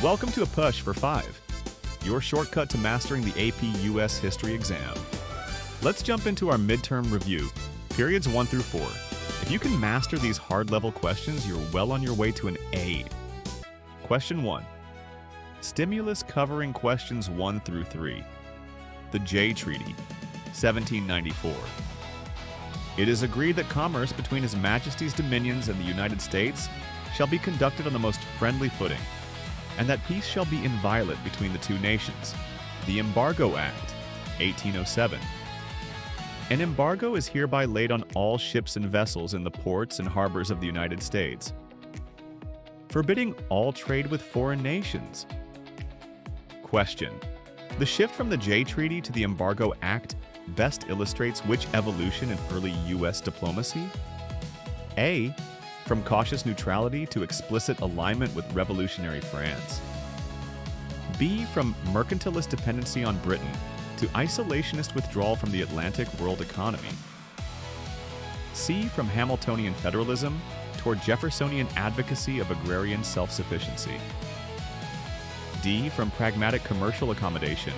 Welcome to APUSH for 5, your shortcut to mastering the AP U.S. history exam. Let's jump into our midterm review, periods 1 through 4. If you can master these hard-level questions, you're well on your way to an A. Question 1. Stimulus covering questions 1 through 3. The Jay Treaty, 1794. It is agreed that commerce between His Majesty's dominions and the United States shall be conducted on the most friendly footing, and that peace shall be inviolate between the two nations. The Embargo Act, 1807. An embargo is hereby laid on all ships and vessels in the ports and harbors of the United States, forbidding all trade with foreign nations. Question. The shift from the Jay Treaty to the Embargo Act best illustrates which evolution in early U.S. diplomacy? A. From cautious neutrality to explicit alignment with revolutionary France. B. From mercantilist dependency on Britain to isolationist withdrawal from the Atlantic world economy. C. From Hamiltonian federalism toward Jeffersonian advocacy of agrarian self-sufficiency. D. From pragmatic commercial accommodation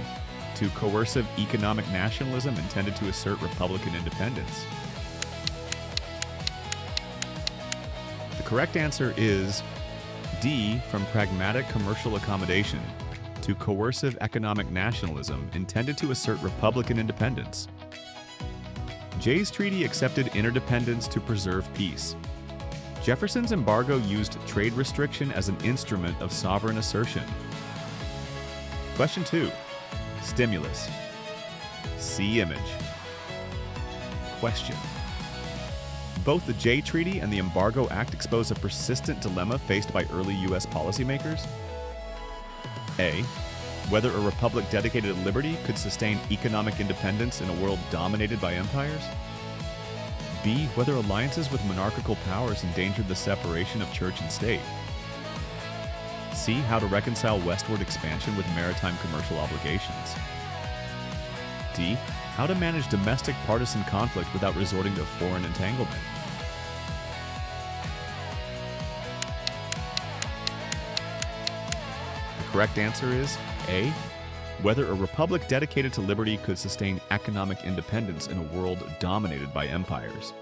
to coercive economic nationalism intended to assert Republican independence. The correct answer is D. From pragmatic commercial accommodation to coercive economic nationalism intended to assert Republican independence. Jay's treaty accepted interdependence to preserve peace. Jefferson's embargo used trade restriction as an instrument of sovereign assertion. Question 2. Stimulus. See image. Question. Both the Jay Treaty and the Embargo Act expose a persistent dilemma faced by early U.S. policymakers. A. Whether a republic dedicated to liberty could sustain economic independence in a world dominated by empires. B. Whether alliances with monarchical powers endangered the separation of church and state. C. How to reconcile westward expansion with maritime commercial obligations. D. How to manage domestic partisan conflict without resorting to foreign entanglement. The correct answer is A. Whether a republic dedicated to liberty could sustain economic independence in a world dominated by empires.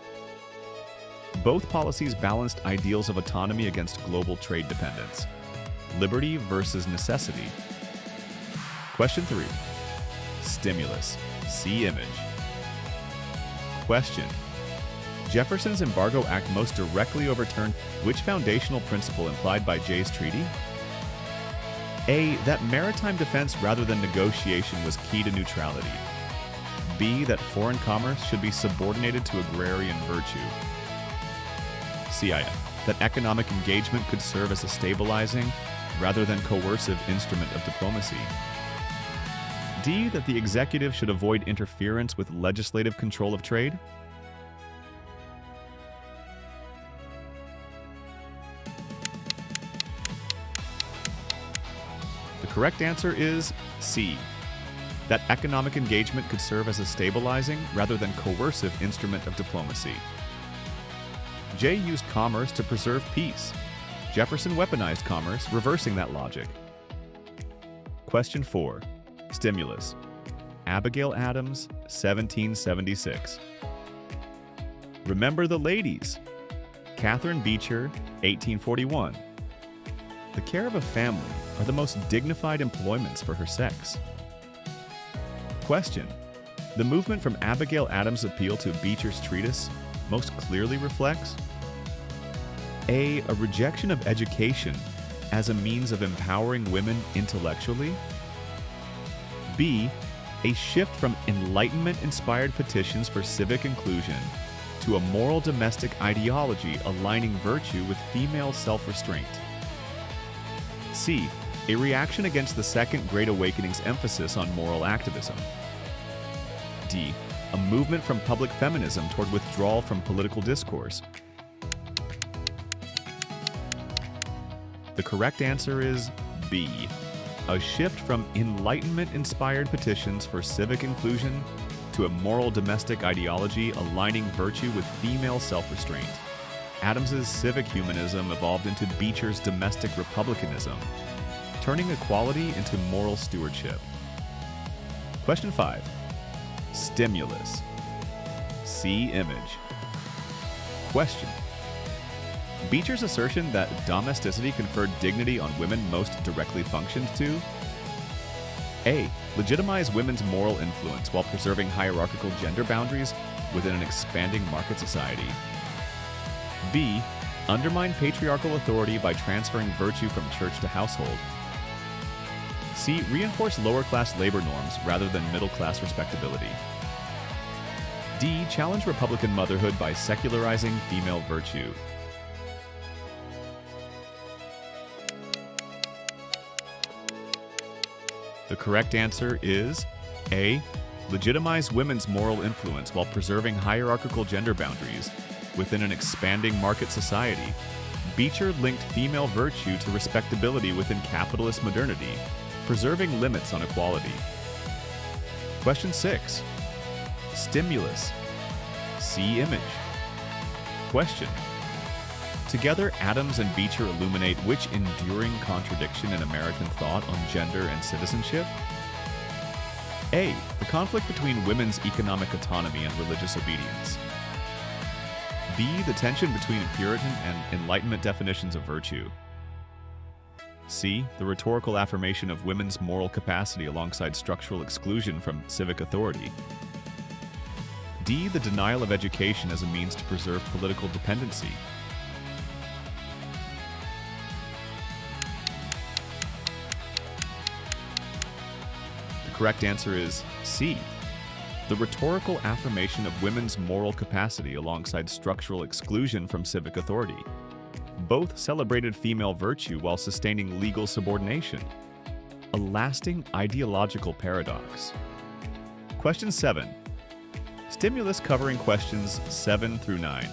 Both policies balanced ideals of autonomy against global trade dependence. Liberty versus necessity. Question 3. Stimulus. See image. Question. Jefferson's Embargo Act most directly overturned which foundational principle implied by Jay's treaty? A. That maritime defense rather than negotiation was key to neutrality. B. That foreign commerce should be subordinated to agrarian virtue. C. That economic engagement could serve as a stabilizing rather than coercive instrument of diplomacy. D. That the executive should avoid interference with legislative control of trade. The correct answer is C. That economic engagement could serve as a stabilizing rather than coercive instrument of diplomacy. Jay used commerce to preserve peace. Jefferson weaponized commerce, reversing that logic. Question 4. Stimulus. Abigail Adams, 1776. Remember the ladies. Catherine Beecher, 1841. The care of a family are the most dignified employments for her sex. Question. The movement from Abigail Adams' appeal to Beecher's treatise most clearly reflects A. A rejection of education as a means of empowering women intellectually. B. A shift from Enlightenment-inspired petitions for civic inclusion to a moral domestic ideology aligning virtue with female self-restraint. C. A reaction against the Second Great Awakening's emphasis on moral activism. D. A movement from public feminism toward withdrawal from political discourse. The correct answer is B. A shift from Enlightenment-inspired petitions for civic inclusion to a moral domestic ideology aligning virtue with female self-restraint. Adams's civic humanism evolved into Beecher's domestic republicanism. turning equality into moral stewardship. Question 5. Stimulus. See image. Question. Beecher's assertion that domesticity conferred dignity on women most directly functioned to A. Legitimize women's moral influence while preserving hierarchical gender boundaries within an expanding market society. B. Undermine patriarchal authority by transferring virtue from church to household. C. Reinforce lower-class labor norms rather than middle-class respectability. D. Challenge Republican motherhood by secularizing female virtue. The correct answer is A. Legitimize women's moral influence while preserving hierarchical gender boundaries within an expanding market society. Beecher linked female virtue to respectability within capitalist modernity, preserving limits on equality. Question 6. Stimulus. See image. Question. Together, Adams and Beecher illuminate which enduring contradiction in American thought on gender and citizenship? A. The conflict between women's economic autonomy and religious obedience. B. The tension between Puritan and Enlightenment definitions of virtue. C. The rhetorical affirmation of women's moral capacity alongside structural exclusion from civic authority. D. The denial of education as a means to preserve political dependency. The correct answer is C. The rhetorical affirmation of women's moral capacity alongside structural exclusion from civic authority. Both celebrated female virtue while sustaining legal subordination. A lasting ideological paradox. Question 7. Stimulus covering questions 7 through 9.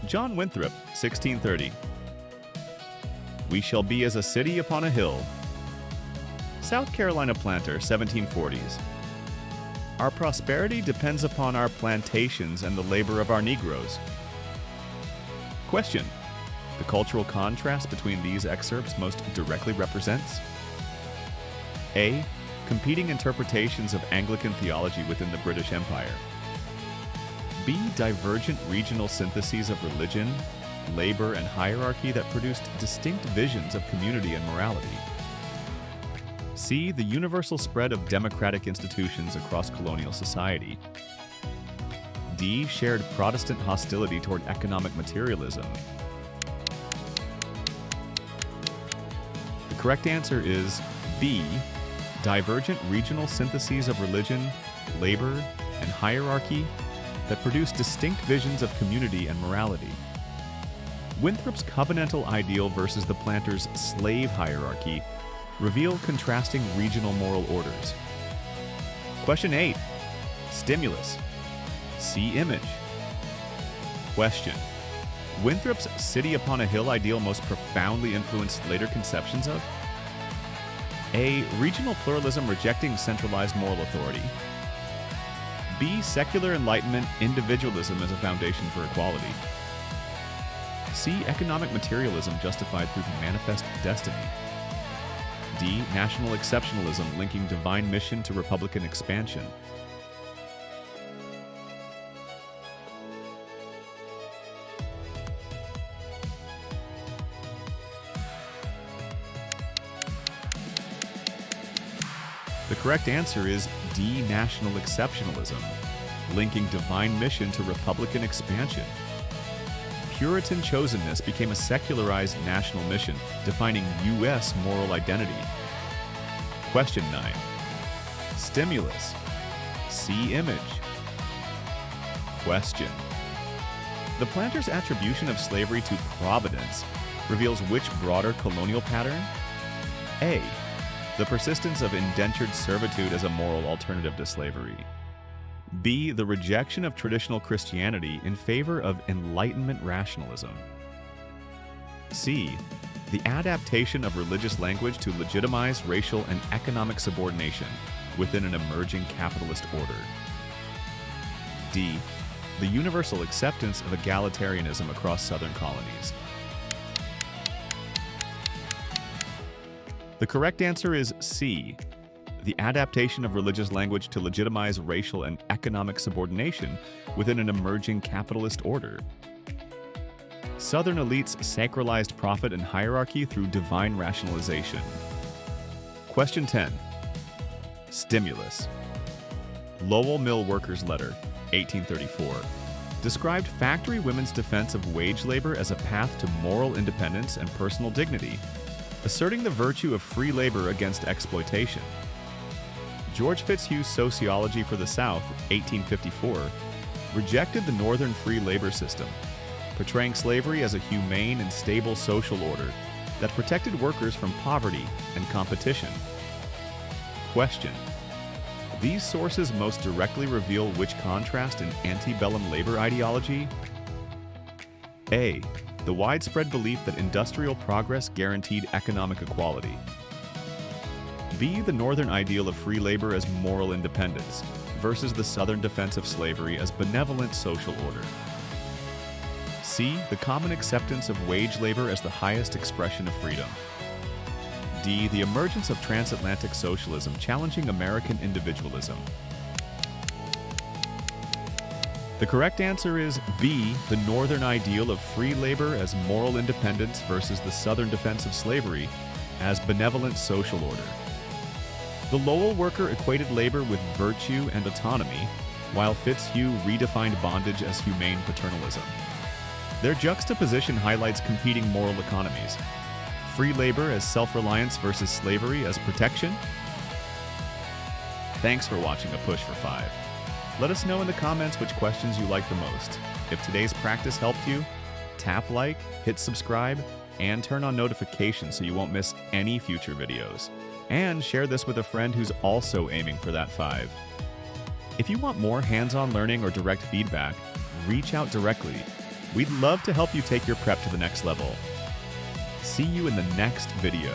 John Winthrop, 1630. We shall be as a city upon a hill. South Carolina planter, 1740s. Our prosperity depends upon our plantations and the labor of our Negroes. Question. The cultural contrast between these excerpts most directly represents A. Competing interpretations of Anglican theology within the British Empire. B. Divergent regional syntheses of religion, labor, and hierarchy that produced distinct visions of community and morality. C. The universal spread of democratic institutions across colonial society. D. Shared Protestant hostility toward economic materialism. The correct answer is B. Divergent regional syntheses of religion, labor, and hierarchy that produce distinct visions of community and morality. Winthrop's covenantal ideal versus the planter's slave hierarchy reveal contrasting regional moral orders. Question 8. Stimulus. See image. Question. Winthrop's city upon a hill ideal most profoundly influenced later conceptions of A. Regional pluralism rejecting centralized moral authority. B. Secular enlightenment individualism as a foundation for equality. C. Economic materialism justified through the manifest destiny. D. National exceptionalism linking divine mission to Republican expansion. The correct answer is D. National exceptionalism, linking divine mission to Republican expansion. Puritan chosenness became a secularized national mission, defining U.S. moral identity. Question 9. Stimulus. See image. Question. The planter's attribution of slavery to providence reveals which broader colonial pattern? A. The persistence of indentured servitude as a moral alternative to slavery. B. The rejection of traditional Christianity in favor of Enlightenment rationalism. C. The adaptation of religious language to legitimize racial and economic subordination within an emerging capitalist order. D. The universal acceptance of egalitarianism across Southern colonies. The correct answer is C. The adaptation of religious language to legitimize racial and economic subordination within an emerging capitalist order. Southern elites sacralized profit and hierarchy through divine rationalization. Question 10. Stimulus. Lowell Mill Workers' Letter, 1834, described factory women's defense of wage labor as a path to moral independence and personal dignity, asserting the virtue of free labor against exploitation. George Fitzhugh's Sociology for the South, 1854, rejected the Northern free labor system, portraying slavery as a humane and stable social order that protected workers from poverty and competition. Question. These sources most directly reveal which contrast in antebellum labor ideology? A. The widespread belief that industrial progress guaranteed economic equality. B. The Northern ideal of free labor as moral independence versus the Southern defense of slavery as benevolent social order. C. The common acceptance of wage labor as the highest expression of freedom. D. The emergence of transatlantic socialism challenging American individualism. The correct answer is B. The Northern ideal of free labor as moral independence versus the Southern defense of slavery as benevolent social order. The Lowell worker equated labor with virtue and autonomy, while Fitzhugh redefined bondage as humane paternalism. Their juxtaposition highlights competing moral economies. Free labor as self-reliance versus slavery as protection. Thanks for watching A Push for 5. Let us know in the comments which questions you like the most. If today's practice helped you, tap like, hit subscribe, and turn on notifications so you won't miss any future videos. And share this with a friend who's also aiming for that 5. If you want more hands-on learning or direct feedback, reach out directly. We'd love to help you take your prep to the next level. See you in the next video.